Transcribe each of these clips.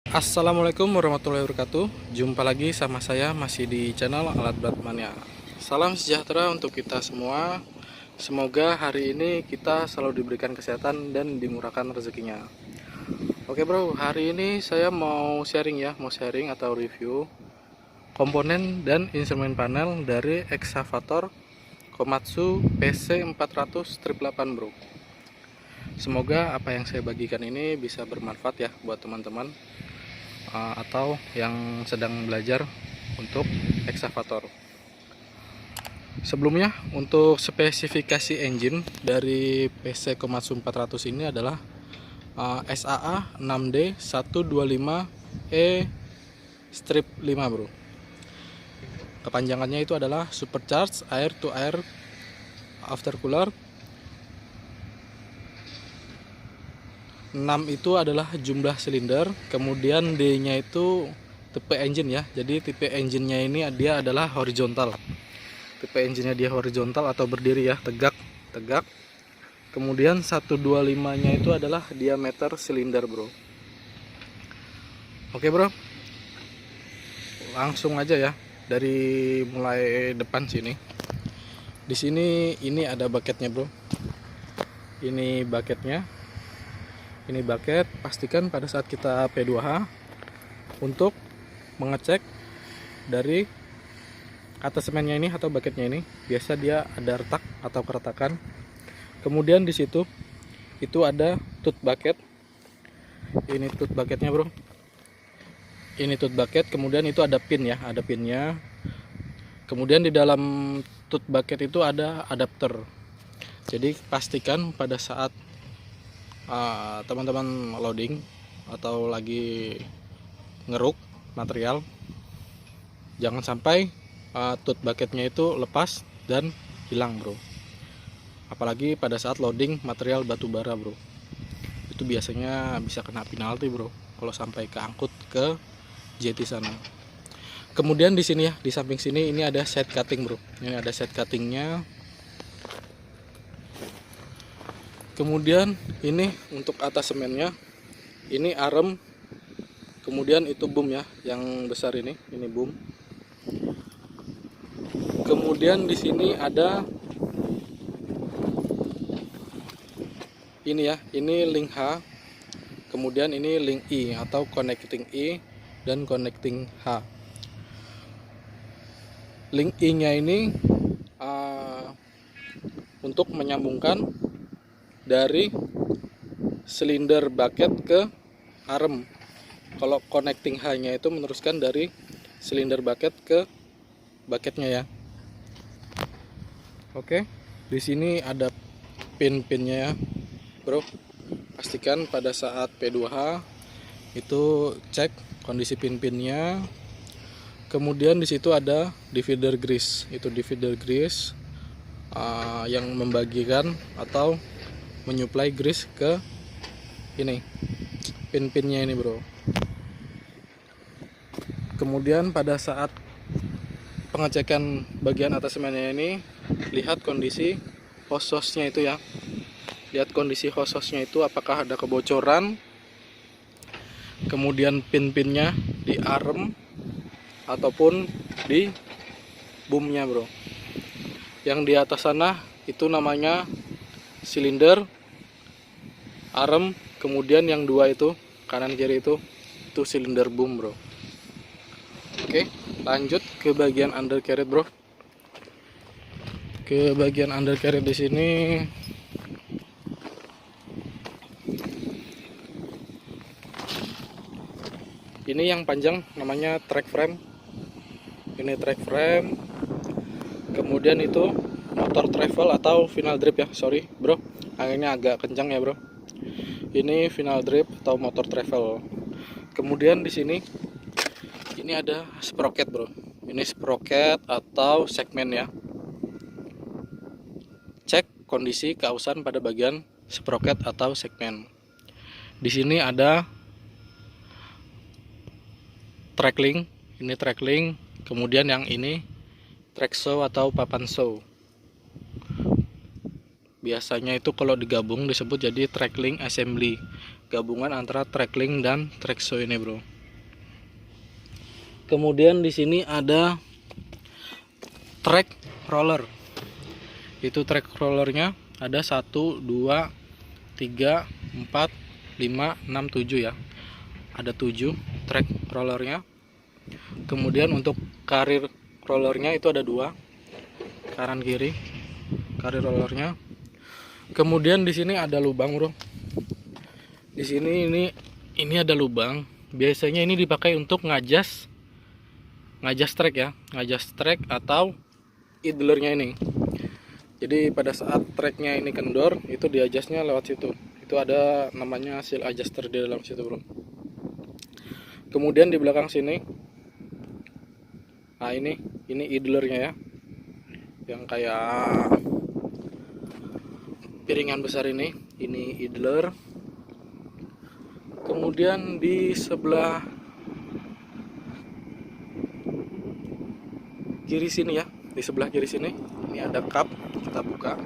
Assalamualaikum warahmatullahi wabarakatuh. Jumpa lagi sama saya masih di channel Alat Berat Mania. Salam sejahtera untuk kita semua. Semoga hari ini kita selalu diberikan kesehatan dan dimurahkan rezekinya. Oke bro, hari ini saya mau sharing atau review komponen dan instrumen panel dari Excavator Komatsu PC400-8 bro. Semoga apa yang saya bagikan ini bisa bermanfaat ya buat teman-teman atau yang sedang belajar untuk eksavator. Sebelumnya, untuk spesifikasi engine dari PC Komatsu 400 ini adalah SAA 6D 125E-5 bro. Kepanjangannya itu adalah Supercharged Air to Air Aftercooler. 6 itu adalah jumlah silinder, kemudian D-nya itu tipe engine ya. Jadi tipe engine-nya ini dia adalah horizontal. Tipe engine-nya dia horizontal atau berdiri ya, tegak. Kemudian 125-nya itu adalah diameter silinder, bro. Oke, bro. Langsung aja ya dari mulai depan sini. Di sini ini ada bucketnya, bro. Ini bucketnya. Ini bucket, pastikan pada saat kita P2H untuk mengecek dari atas semennya ini atau bucketnya ini, biasa dia ada retak atau keretakan. Kemudian di situ itu ada tooth bucket. Ini tooth bucketnya, bro. Ini tooth bucket, kemudian itu ada pin ya, ada pinnya. Kemudian di dalam tooth bucket itu ada adapter. Jadi pastikan pada saat teman-teman loading atau lagi ngeruk material, jangan sampai tooth bucketnya itu lepas dan hilang, bro. Apalagi pada saat loading material batu bara, bro. Itu biasanya bisa kena penalti, bro, kalau sampai keangkut ke jeti sana. Kemudian di sini ya, di samping sini ini ada set cutting, bro. Ini ada set cuttingnya. Kemudian ini untuk atas semennya, ini arem, kemudian itu boom ya, yang besar ini boom. Kemudian di sini ada ini ya, ini link H, kemudian ini link I atau connecting I dan connecting H. Link I-nya ini untuk menyambungkan dari silinder bucket ke arem. Kalau connecting H-nya itu meneruskan dari silinder bucket ke bucketnya ya. Oke, di sini ada pin-pinnya ya, bro. Pastikan pada saat P2H itu cek kondisi pin-pinnya. Kemudian di situ ada divider grease. Itu divider grease yang membagikan atau menyuplai grease ke ini pin-pinnya ini, bro. Kemudian pada saat pengecekan bagian atas semennya ini, lihat kondisi hose-nya itu ya. Lihat kondisi hose-nya itu apakah ada kebocoran. Kemudian pin-pinnya di arm ataupun di boomnya, bro. Yang di atas sana itu namanya silinder, arem, kemudian yang dua itu kanan kiri itu silinder boom, bro. Oke, lanjut ke bagian undercarriage, bro. Ke bagian undercarriage di sini ini yang panjang namanya track frame. Ini track frame. Kemudian itu motor travel atau final drip ya, sorry bro, anginnya agak kencang ya, bro. Ini final drip atau motor travel. Kemudian di sini ini ada sprocket, bro. Ini sprocket atau segmen ya. Cek kondisi keausan pada bagian sprocket atau segmen. Di sini ada track link. Ini track link. Kemudian yang ini track show atau papan show. Biasanya itu kalau digabung disebut jadi track link assembly, gabungan antara track link dan track show ini, bro. Kemudian di sini ada track roller. Itu track rollernya ada 1, 2, 3, 4, 5, 6, 7 ya. Ada 7 track rollernya. Kemudian untuk karir rollernya itu ada 2, kanan kiri karir rollernya. Kemudian di sini ada lubang, bro. Di sini ini ada lubang. Biasanya ini dipakai untuk ngajas track ya, ngajas track atau idlernya ini. Jadi pada saat tracknya ini kendor, itu diajasnya lewat situ. Itu ada namanya seal adjuster di dalam situ, bro. Kemudian di belakang sini, nah ini idlernya ya, yang kayak piringan besar ini idler. Kemudian di sebelah kiri sini ya, di sebelah kiri sini ini ada cup. Kita buka.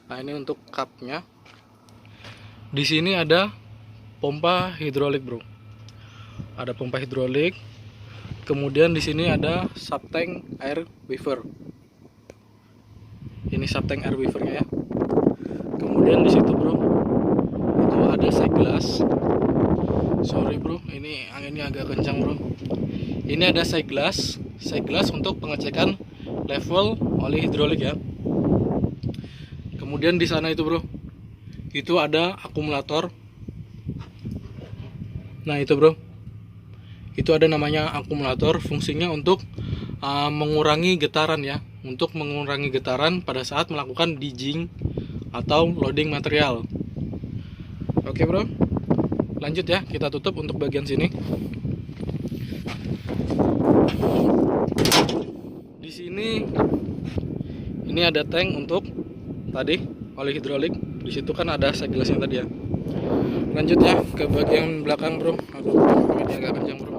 Nah, ini untuk cupnya. Di sini ada pompa hidrolik, bro. Ada pompa hidrolik. Kemudian di sini ada subtank air weaver. Ini subtank air weavernya ya. Kemudian di situ, bro, itu ada side glass. Sorry, bro, ini anginnya agak kencang, bro. Ini ada side glass untuk pengecekan level oli hidrolik ya. Kemudian di sana itu, bro, itu ada akumulator. Nah, itu, bro, itu ada namanya akumulator, fungsinya untuk mengurangi getaran ya, untuk mengurangi getaran pada saat melakukan digging atau loading material. Oke, bro, lanjut ya, kita tutup untuk bagian sini. Di sini ini ada tank untuk tadi oli hidrolik. Di situ kan ada side glassnya tadi ya. Lanjut ya ke bagian belakang, bro. Aduh, ini agak kencang, bro.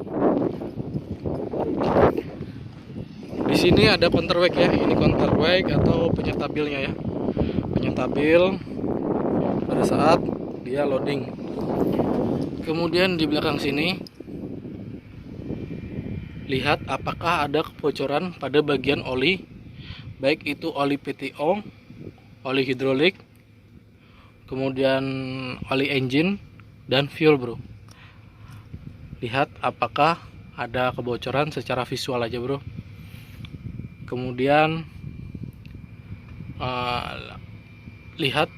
Di sini ada counterweight ya. Ini counterweight atau penyetabilnya ya. Penyetabil pada saat dia loading. Kemudian di belakang sini lihat apakah ada kebocoran pada bagian oli, baik itu oli PTO, oli hidrolik, kemudian oli engine dan fuel, bro. Lihat apakah ada kebocoran secara visual aja, bro. Kemudian lihat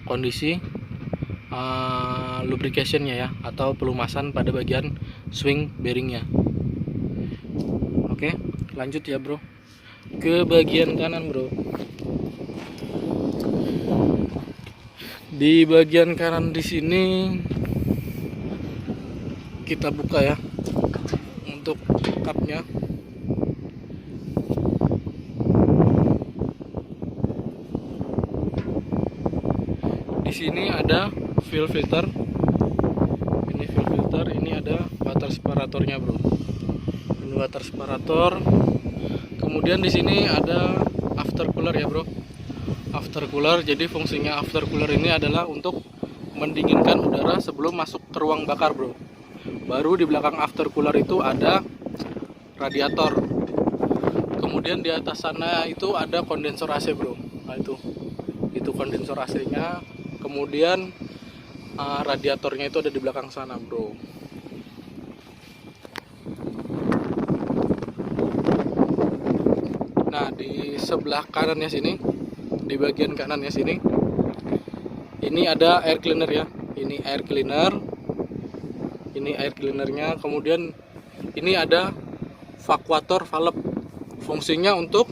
kondisi lubricationnya ya, atau pelumasan pada bagian swing bearingnya. Oke, lanjut ya, bro, ke bagian kanan, bro. Di bagian kanan di sini kita buka ya untuk cupnya. Di sini ada fuel filter. Ini fuel filter, ini ada water separatornya, bro. Ini water separator. Kemudian di sini ada after cooler ya, bro. After cooler, jadi fungsinya after cooler ini adalah untuk mendinginkan udara sebelum masuk ke ruang bakar, bro. Baru di belakang after cooler itu ada radiator. Kemudian di atas sana itu ada kondensor AC, bro. Nah, itu kondensor AC-nya. Kemudian radiatornya itu ada di belakang sana, bro. Nah, di sebelah kanannya sini, di bagian kanannya sini, ini ada air cleaner ya. Ini air cleaner. Ini air cleanernya. Kemudian ini ada vakuator valve. Fungsinya untuk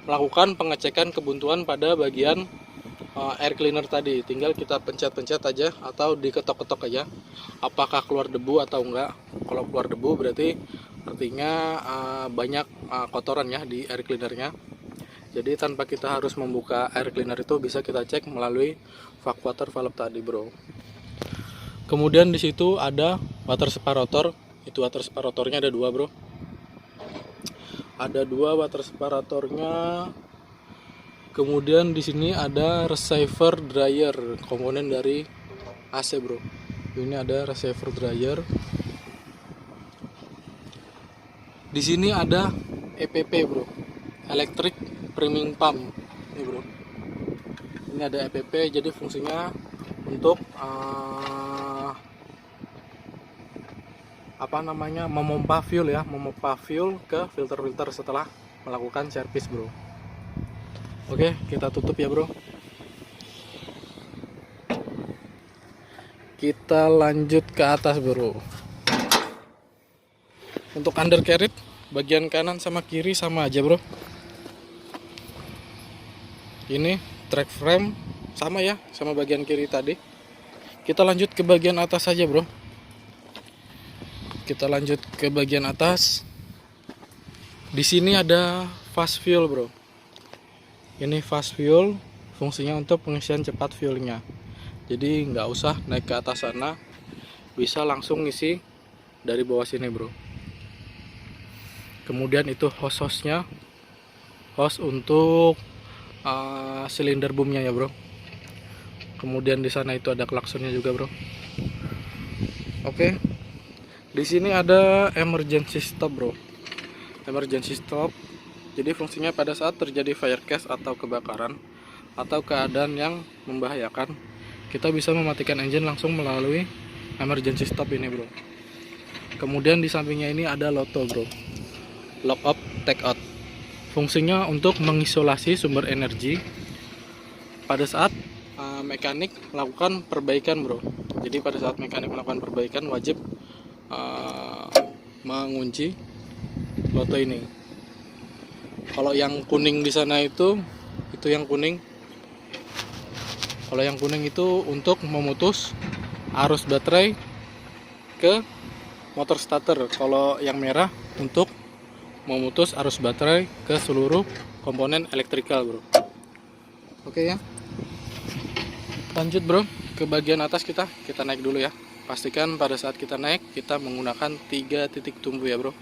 melakukan pengecekan kebuntuan pada bagian air cleaner tadi. Tinggal kita pencet-pencet aja atau diketok-ketok aja apakah keluar debu atau enggak. Kalau keluar debu berarti artinya banyak kotoran ya di air cleanernya. Jadi tanpa kita harus membuka air cleaner itu bisa kita cek melalui vakuator valve tadi, bro. Kemudian di situ ada water separator. Itu water separatornya ada 2, bro. Ada 2 water separatornya. Kemudian di sini ada receiver dryer, komponen dari AC bro. Ini ada receiver dryer. Di sini ada EPP bro, electric priming pump. Ini bro. Ini ada EPP, jadi fungsinya untuk memompa fuel ya, memompa fuel ke filter-filter setelah melakukan servis bro. Oke, kita tutup ya bro. Kita lanjut ke atas bro. Untuk undercarriage bagian kanan sama kiri sama aja bro. Ini track frame sama ya, sama bagian kiri tadi. Kita lanjut ke bagian atas saja bro. Kita lanjut ke bagian atas. Di sini ada fast fuel bro. Ini fast fuel, fungsinya untuk pengisian cepat fuelnya. Jadi nggak usah naik ke atas sana, bisa langsung ngisi dari bawah sini bro. Kemudian itu hose-nya, hose untuk silinder boomnya ya bro. Kemudian di sana itu ada klaksonnya juga bro. Oke, di sini ada emergency stop bro. Emergency stop, jadi fungsinya pada saat terjadi fire crash atau kebakaran atau keadaan yang membahayakan, kita bisa mematikan engine langsung melalui emergency stop ini bro. Kemudian di sampingnya ini ada LOTO bro, lock up take out. Fungsinya untuk mengisolasi sumber energi pada saat mekanik melakukan perbaikan bro. Jadi pada saat mekanik melakukan perbaikan wajib mengunci LOTO ini. Kalau yang kuning di sana itu yang kuning. Kalau yang kuning itu untuk memutus arus baterai ke motor starter. Kalau yang merah untuk memutus arus baterai ke seluruh komponen elektrikal bro. Oke ya, lanjut bro ke bagian atas. kita naik dulu ya. Pastikan pada saat kita naik kita menggunakan 3 titik tumpu ya bro.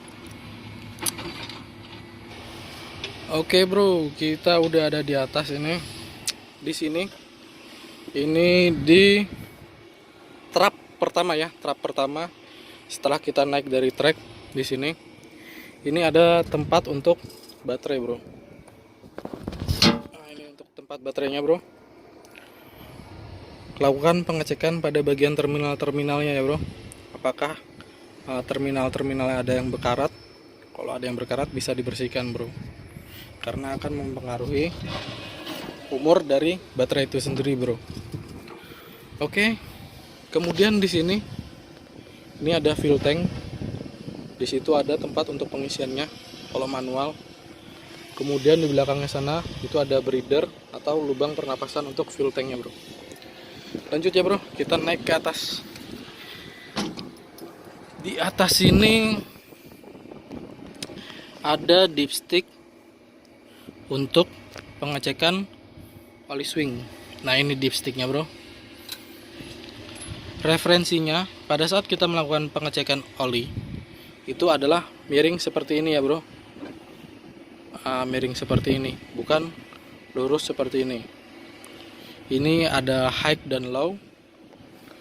Oke bro, kita udah ada di atas ini. Di sini ini di trap pertama ya, trap pertama setelah kita naik dari trek. Di sini ini ada tempat untuk baterai bro. Nah, ini untuk tempat baterainya bro. Lakukan pengecekan pada bagian terminalnya ya bro. Apakah terminalnya ada yang berkarat? Kalau ada yang berkarat bisa dibersihkan bro, karena akan mempengaruhi umur dari baterai itu sendiri bro. Oke, kemudian di sini ini ada fuel tank. Di situ ada tempat untuk pengisiannya kalau manual. Kemudian di belakangnya sana itu ada breather atau lubang pernapasan untuk fuel tanknya bro. Lanjut ya bro, kita naik ke atas. Di atas ini ada dipstick untuk pengecekan oli swing. Nah ini dipsticknya bro. Referensinya pada saat kita melakukan pengecekan oli itu adalah miring seperti ini ya bro. Miring seperti ini, bukan lurus seperti ini. Ini ada high dan low.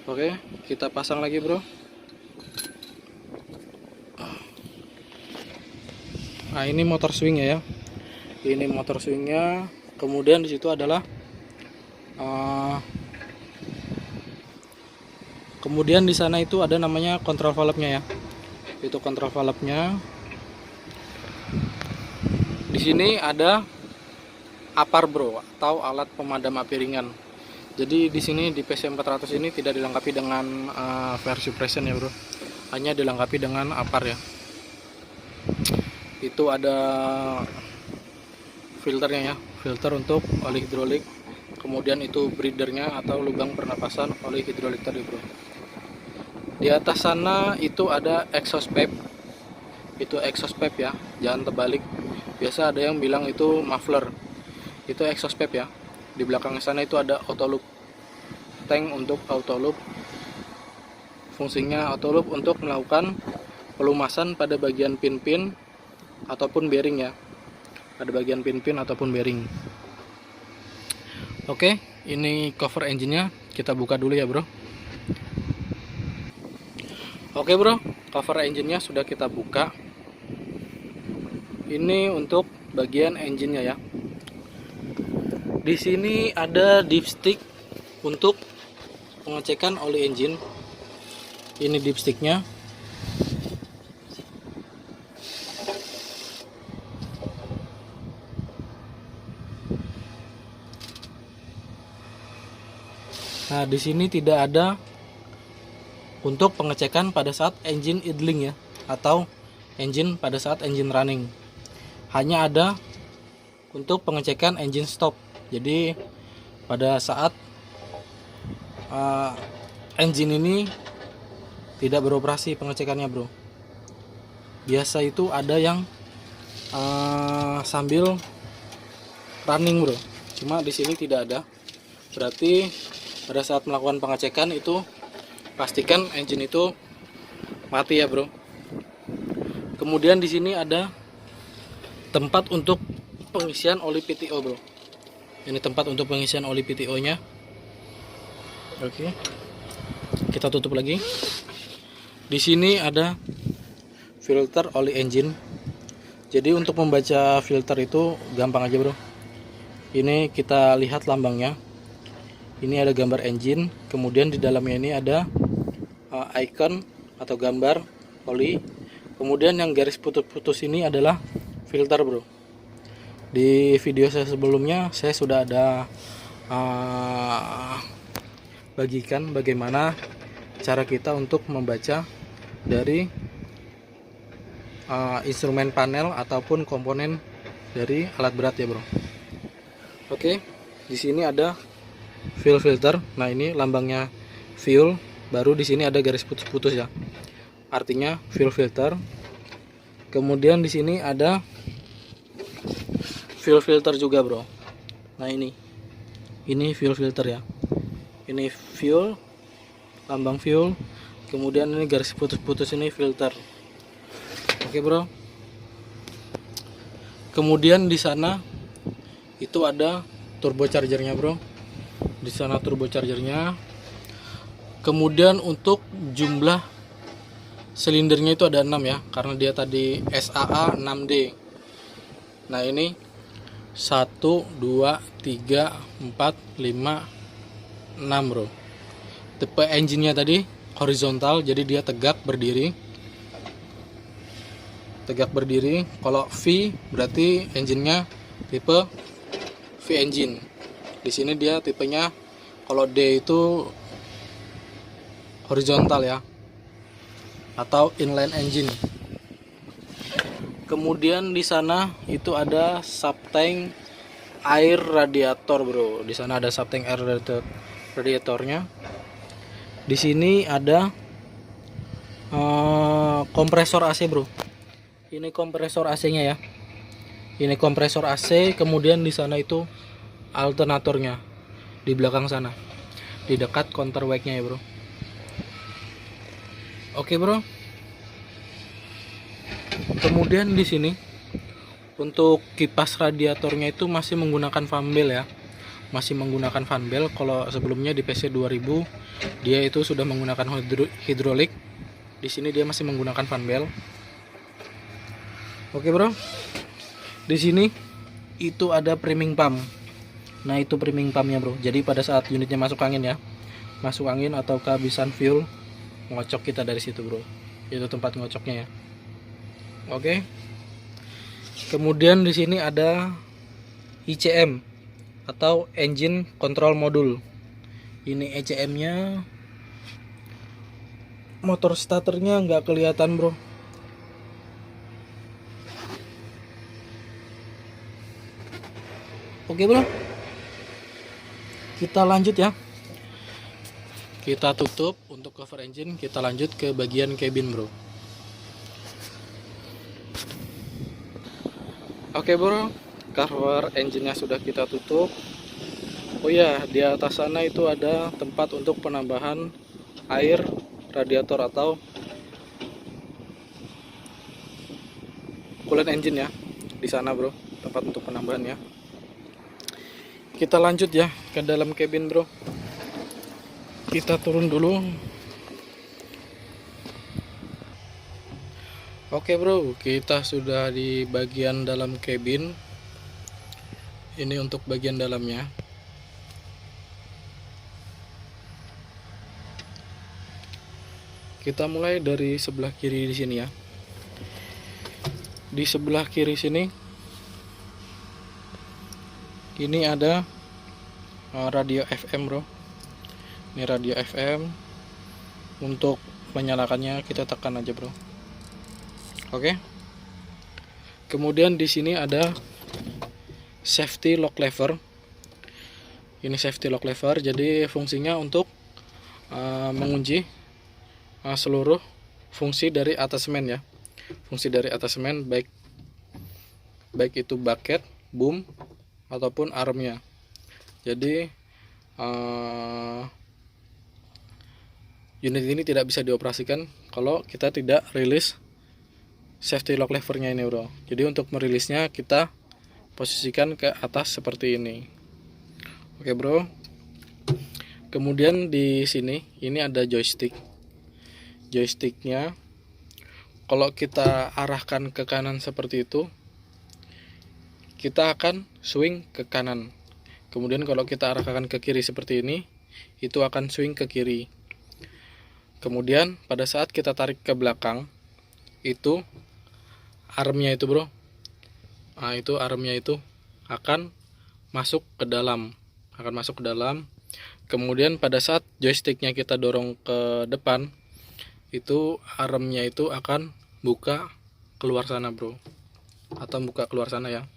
Oke, kita pasang lagi bro. Nah ini motor swingnya ya. Ini motor swingnya. Kemudian di situ adalah kemudian di sana itu ada namanya control valve-nya ya. Itu control valve-nya. Di sini ada APAR bro, atau alat pemadam api ringan. Jadi di sini di PC400 ini tidak dilengkapi dengan fire suppression ya bro. Hanya dilengkapi dengan APAR ya. Itu ada filternya ya, filter untuk oli hidrolik. Kemudian itu breathernya atau lubang pernapasan oli hidrolik tadi bro. Di atas sana itu ada exhaust pipe. Itu exhaust pipe ya, jangan terbalik. Biasa ada yang bilang itu muffler. Itu exhaust pipe ya. Di belakang sana itu ada auto loop. Tank untuk auto loop. Fungsinya auto loop untuk melakukan pelumasan pada bagian pin-pin ataupun bearing ya. Pada bagian pin-pin ataupun bearing. Oke, ini cover engine-nya kita buka dulu ya bro. Oke bro, cover engine-nya sudah kita buka. Ini untuk bagian engine-nya ya. Di sini ada dipstick untuk pengecekan oli engine. Ini dipsticknya. Nah, di sini tidak ada untuk pengecekan pada saat engine idling ya, atau engine pada saat engine running. Hanya ada untuk pengecekan engine stop. Jadi pada saat engine ini tidak beroperasi pengecekannya bro. Biasa itu ada yang sambil running bro. Cuma di sini tidak ada. Berarti pada saat melakukan pengecekan itu pastikan engine itu mati ya bro. Kemudian di sini ada tempat untuk pengisian oli PTO bro. Ini tempat untuk pengisian oli PTO nya. Oke, kita tutup lagi. Di sini ada filter oli engine. Jadi untuk membaca filter itu gampang aja bro. Ini kita lihat lambangnya. Ini ada gambar engine. Kemudian di dalamnya ini ada icon atau gambar oli. Kemudian yang garis putus-putus ini adalah filter bro. Di video saya sebelumnya saya sudah ada bagikan bagaimana cara kita untuk membaca dari instrumen panel ataupun komponen dari alat berat ya bro. Oke, di sini ada fuel filter. Nah ini lambangnya fuel. Baru di sini ada garis putus-putus ya. Artinya fuel filter. Kemudian di sini ada fuel filter juga bro. Nah ini fuel filter ya. Ini fuel, lambang fuel. Kemudian ini garis putus-putus ini filter. Oke bro. Kemudian di sana itu ada turbochargernya bro. Di sana turbochargernya. Kemudian untuk jumlah silindernya itu ada 6 ya, karena dia tadi SAA 6D. Nah ini 1, 2, 3, 4, 5, 6 bro. Tipe engine-nya tadi horizontal, jadi dia tegak berdiri. Tegak berdiri. Kalau V berarti engine-nya tipe V engine. Di sini dia tipenya kalau D itu horizontal ya, atau inline engine. Kemudian di sana itu ada subtank air radiator bro. Di sana ada subtank air radiatornya. Di sini ada kompresor AC bro. Ini kompresor AC-nya ya. Ini kompresor AC. Kemudian di sana itu alternatornya di belakang sana, di dekat counter wake-nya ya bro. Oke bro. Kemudian di sini untuk kipas radiatornya itu masih menggunakan fan belt ya. Masih menggunakan fan belt. Kalau sebelumnya di PC 2000 dia itu sudah menggunakan hidrolik. Di sini dia masih menggunakan fan belt. Oke bro. Di sini itu ada priming pump. Nah itu priming pumpnya bro. Jadi pada saat unitnya masuk angin ya, masuk angin atau kehabisan fuel, ngocok kita dari situ bro. Itu tempat ngocoknya ya. Oke. Kemudian di sini ada ICM atau engine control module. Ini ECM-nya. Motor starternya nggak kelihatan bro. Oke bro. Kita lanjut ya. Kita tutup untuk cover engine. Kita lanjut ke bagian cabin bro. Oke bro, cover engine-nya sudah kita tutup. Oh ya, di atas sana itu ada tempat untuk penambahan air radiator atau coolant engine ya. Di sana bro, tempat untuk penambahannya. Kita lanjut ya ke dalam cabin bro. Kita turun dulu. Oke bro, kita sudah di bagian dalam cabin. Ini untuk bagian dalamnya. Kita mulai dari sebelah kiri di sini ya. Di sebelah kiri sini ini ada radio FM bro. Ini radio FM. Untuk menyalakannya kita tekan aja bro. Oke. Kemudian di sini ada safety lock lever. Ini safety lock lever, jadi fungsinya untuk mengunci seluruh fungsi dari atasmen ya. Fungsi dari atasmen baik itu bucket, boom ataupun armnya. Jadi unit ini tidak bisa dioperasikan kalau kita tidak rilis safety lock levernya ini bro. Jadi untuk merilisnya kita posisikan ke atas seperti ini. Oke bro. Kemudian di sini ini ada joystick. Joysticknya kalau kita arahkan ke kanan seperti itu, kita akan swing ke kanan. Kemudian kalau kita arahkan ke kiri seperti ini, itu akan swing ke kiri. Kemudian pada saat kita tarik ke belakang, itu armnya itu bro, itu armnya itu akan masuk ke dalam, Kemudian pada saat joysticknya kita dorong ke depan, itu armnya itu akan buka keluar sana bro, atau buka keluar sana ya.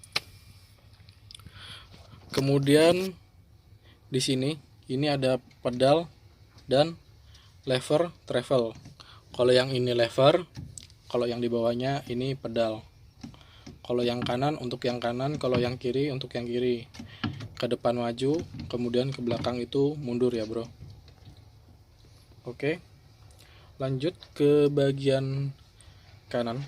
Kemudian di sini ini ada pedal dan lever travel. Kalau yang ini lever, kalau yang di bawahnya ini pedal. Kalau yang kanan untuk yang kanan, kalau yang kiri untuk yang kiri. Ke depan maju, kemudian ke belakang itu mundur ya bro. Oke. Lanjut ke bagian kanan.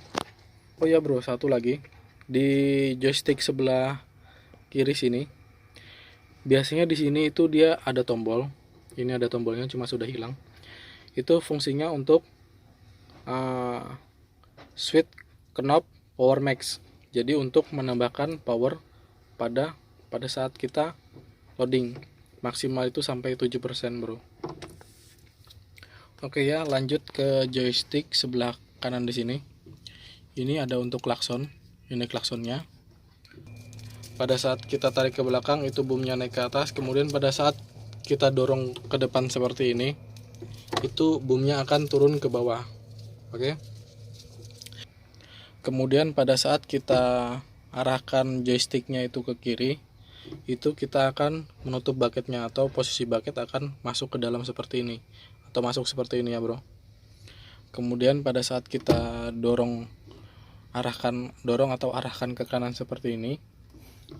Oh ya bro, satu lagi. Di joystick sebelah kiri sini, biasanya di sini itu dia ada tombol. Ini ada tombolnya, cuma sudah hilang. Itu fungsinya untuk switch knob power max. Jadi untuk menambahkan power pada saat kita loading. Maksimal itu sampai 7% bro. Oke ya, lanjut ke joystick sebelah kanan di sini. Ini ada untuk klakson. Ini klaksonnya. Pada saat kita tarik ke belakang itu boomnya naik ke atas. Kemudian pada saat kita dorong ke depan seperti ini, itu boomnya akan turun ke bawah. Oke. Kemudian pada saat kita arahkan joysticknya itu ke kiri, itu kita akan menutup bucketnya, atau posisi bucket akan masuk ke dalam seperti ini, atau masuk seperti ini ya bro. Kemudian pada saat kita dorong atau arahkan ke kanan seperti ini,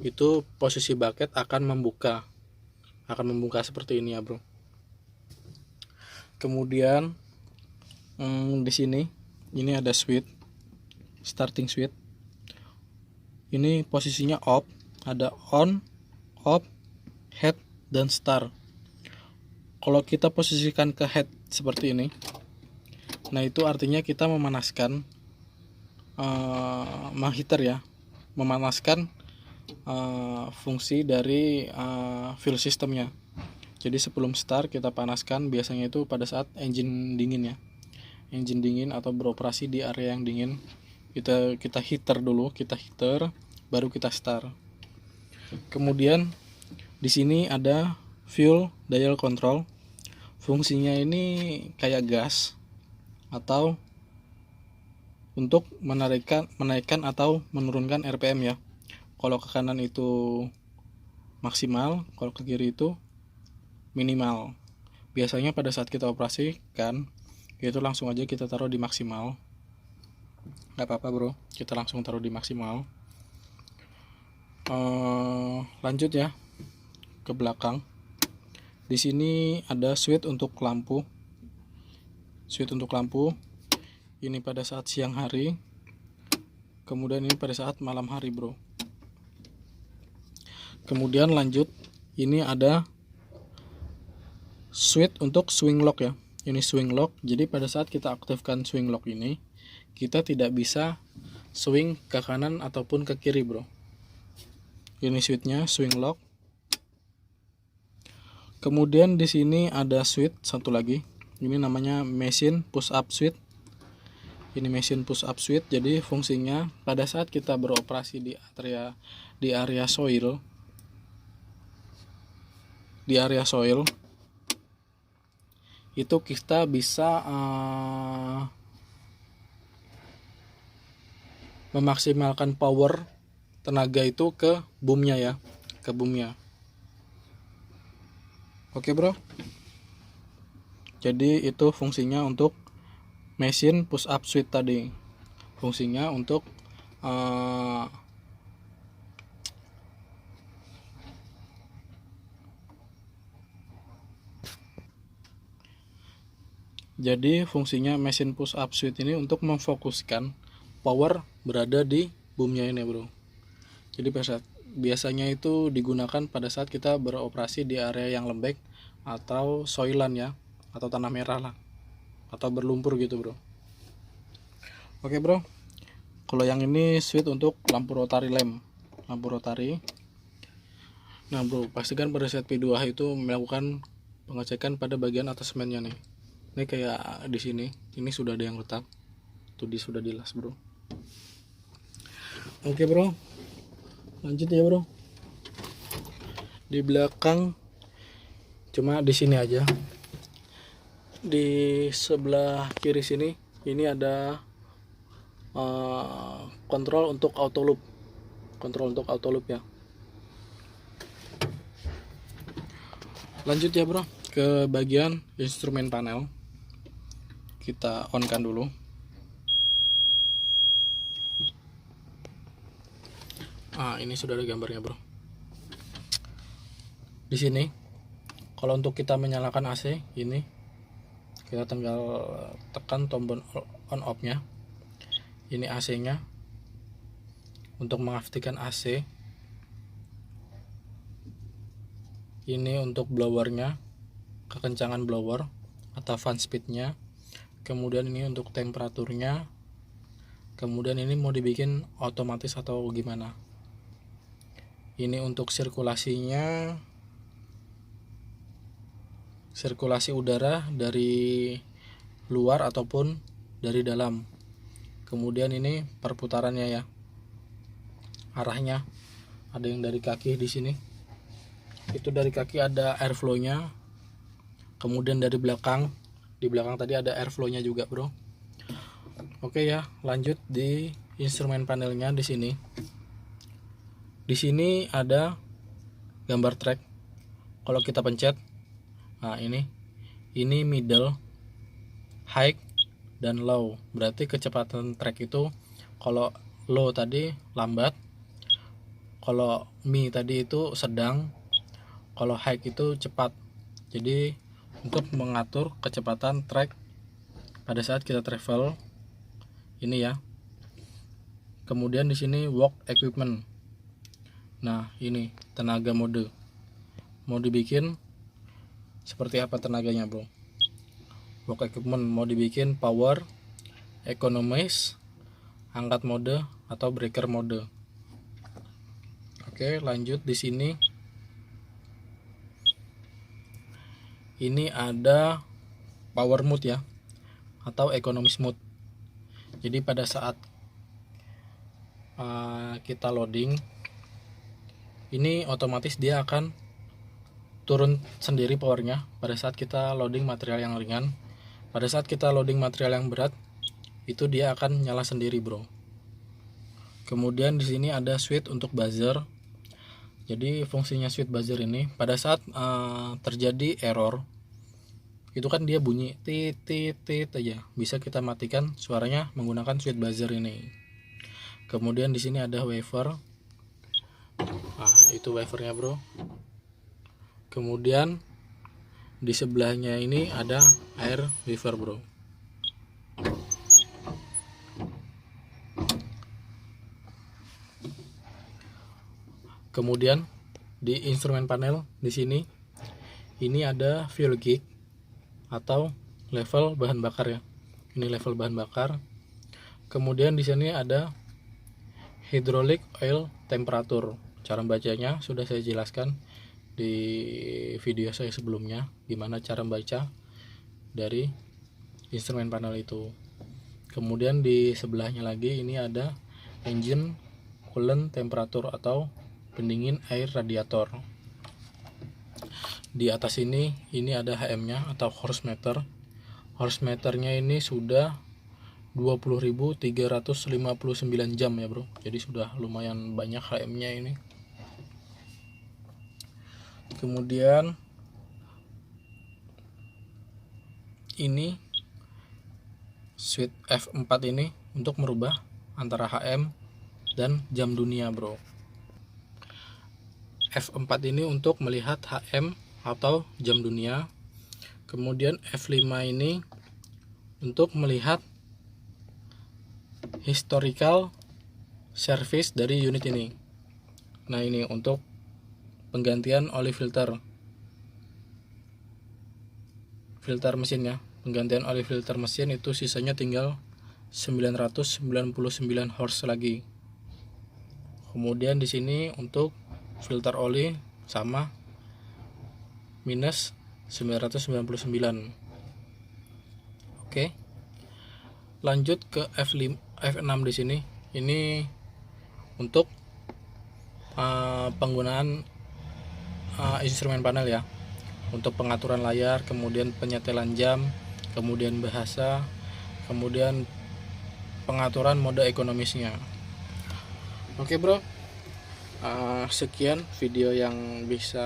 itu posisi bucket akan membuka seperti ini ya bro. Kemudian di sini ini ada switch, starting switch. Ini posisinya off, ada on, off, head, dan start. Kalau kita posisikan ke head seperti ini, nah itu artinya kita memanaskan mengheater ya, memanaskan fungsi dari fuel systemnya. Jadi sebelum start kita panaskan, biasanya itu pada saat engine dingin ya, engine dingin atau beroperasi di area yang dingin, kita heater dulu, baru kita start. Kemudian di sini ada fuel dial control. Fungsinya ini kayak gas atau untuk menaikkan atau menurunkan RPM ya. Kalau ke kanan itu maksimal, kalau ke kiri itu minimal. Biasanya pada saat kita operasikan, itu langsung aja kita taruh di maksimal. Gak apa-apa bro, kita langsung taruh di maksimal. Lanjut ya ke belakang. Di sini ada switch untuk lampu. Ini pada saat siang hari. Kemudian ini pada saat malam hari bro. Kemudian lanjut, ini ada switch untuk swing lock ya. Ini swing lock. Jadi pada saat kita aktifkan swing lock ini, kita tidak bisa swing ke kanan ataupun ke kiri, bro. Ini switchnya, swing lock. Kemudian di sini ada switch satu lagi. Ini namanya mesin push up switch. Ini mesin push up switch. Jadi fungsinya pada saat kita beroperasi di area soil, itu kita bisa memaksimalkan power tenaga itu ke boomnya ya, ke boomnya. Oke, bro. Jadi itu fungsinya untuk mesin push up switch tadi. Fungsinya untuk jadi fungsinya mesin push up switch ini untuk memfokuskan power berada di boomnya ini, bro. Jadi biasanya itu digunakan pada saat kita beroperasi di area yang lembek atau soilan ya, atau tanah merah lah, atau berlumpur gitu, bro. Oke, bro. Kalau yang ini switch untuk lampu rotary lamp, lampu rotary. Nah, bro, pastikan pada saat P2H itu melakukan pengecekan pada bagian atasmennya nih. Ini kayak di sini, ini sudah ada yang retak. Tuh sudah dilas, bro. Oke, bro. Lanjut ya, bro. Di belakang cuma di sini aja. Di sebelah kiri sini ini ada kontrol untuk auto loop. Kontrol untuk auto loop ya. Lanjut ya, bro, ke bagian instrumen panel. Kita on kan dulu. Ini sudah ada gambarnya, bro. Di sini kalau untuk kita menyalakan AC, ini kita tinggal tekan tombol on off nya. Ini AC nya. Untuk mengaktifkan AC, ini untuk blowernya, kekencangan blower atau fan speednya. Kemudian ini untuk temperaturnya. Kemudian ini mau dibikin otomatis atau gimana. Ini untuk sirkulasinya, sirkulasi udara dari luar ataupun dari dalam. Kemudian ini perputarannya ya, arahnya. Ada yang dari kaki di sini. Itu dari kaki ada airflow-nya. Kemudian dari belakang, di belakang tadi ada airflow-nya juga, bro. Oke ya, lanjut di instrumen panelnya di sini. Di sini ada gambar track. Kalau kita pencet, nah ini middle, high, dan low. Berarti kecepatan track itu kalau low tadi lambat, kalau mi tadi itu sedang, kalau high itu cepat. Jadi untuk mengatur kecepatan track pada saat kita travel ini ya. Kemudian di sini work equipment. Nah, ini tenaga mode. Mau dibikin seperti apa tenaganya, bro? Work equipment mau dibikin power, economize, angkat mode atau breaker mode. Oke, lanjut di sini. Ini ada power mode ya, atau economize mode. Jadi pada saat kita loading, ini otomatis dia akan turun sendiri powernya pada saat kita loading material yang ringan. Pada saat kita loading material yang berat, itu dia akan nyala sendiri, bro. Kemudian di sini ada switch untuk buzzer. Jadi fungsinya switch buzzer ini pada saat terjadi error, itu kan dia bunyi tit tit tit aja. Bisa kita matikan suaranya menggunakan switch buzzer ini. Kemudian di sini ada wafer. Itu wafernya, bro. Kemudian di sebelahnya ini ada air wafer, bro. Kemudian di instrumen panel di sini ini ada fuel gauge atau level bahan bakar ya. Ini level bahan bakar. Kemudian di sini ada hydraulic oil temperature. Cara bacanya sudah saya jelaskan di video saya sebelumnya, gimana cara baca dari instrumen panel itu. Kemudian di sebelahnya lagi ini ada engine coolant temperature atau pendingin air radiator. Di atas ini ada HM-nya atau horsemeter. Horsemeternya ini sudah 20.359 jam ya bro. Jadi sudah lumayan banyak HM-nya ini. Kemudian ini switch F4 ini untuk merubah antara HM dan jam dunia bro. F4 ini untuk melihat HM atau jam dunia. Kemudian F5 ini untuk melihat historical service dari unit ini. Nah, ini untuk penggantian oli filter mesinnya. Penggantian oli filter mesin itu sisanya tinggal 999 horse lagi. Kemudian di sini untuk filter oli sama minus 999. Oke. Lanjut ke F6 di sini. Ini untuk penggunaan instrumen panel ya. Untuk pengaturan layar, kemudian penyetelan jam, kemudian bahasa, kemudian pengaturan mode ekonomisnya. Oke bro. Sekian video yang bisa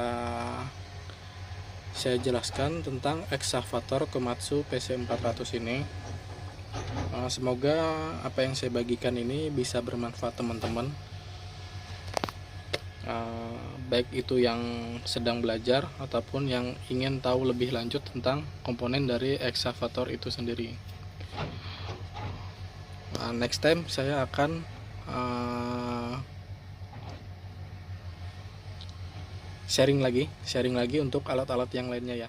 saya jelaskan tentang eksavator Komatsu PC400 ini. Semoga apa yang saya bagikan ini bisa bermanfaat teman-teman, baik itu yang sedang belajar ataupun yang ingin tahu lebih lanjut tentang komponen dari eksavator itu sendiri. Next time saya akan sharing lagi untuk alat-alat yang lainnya ya.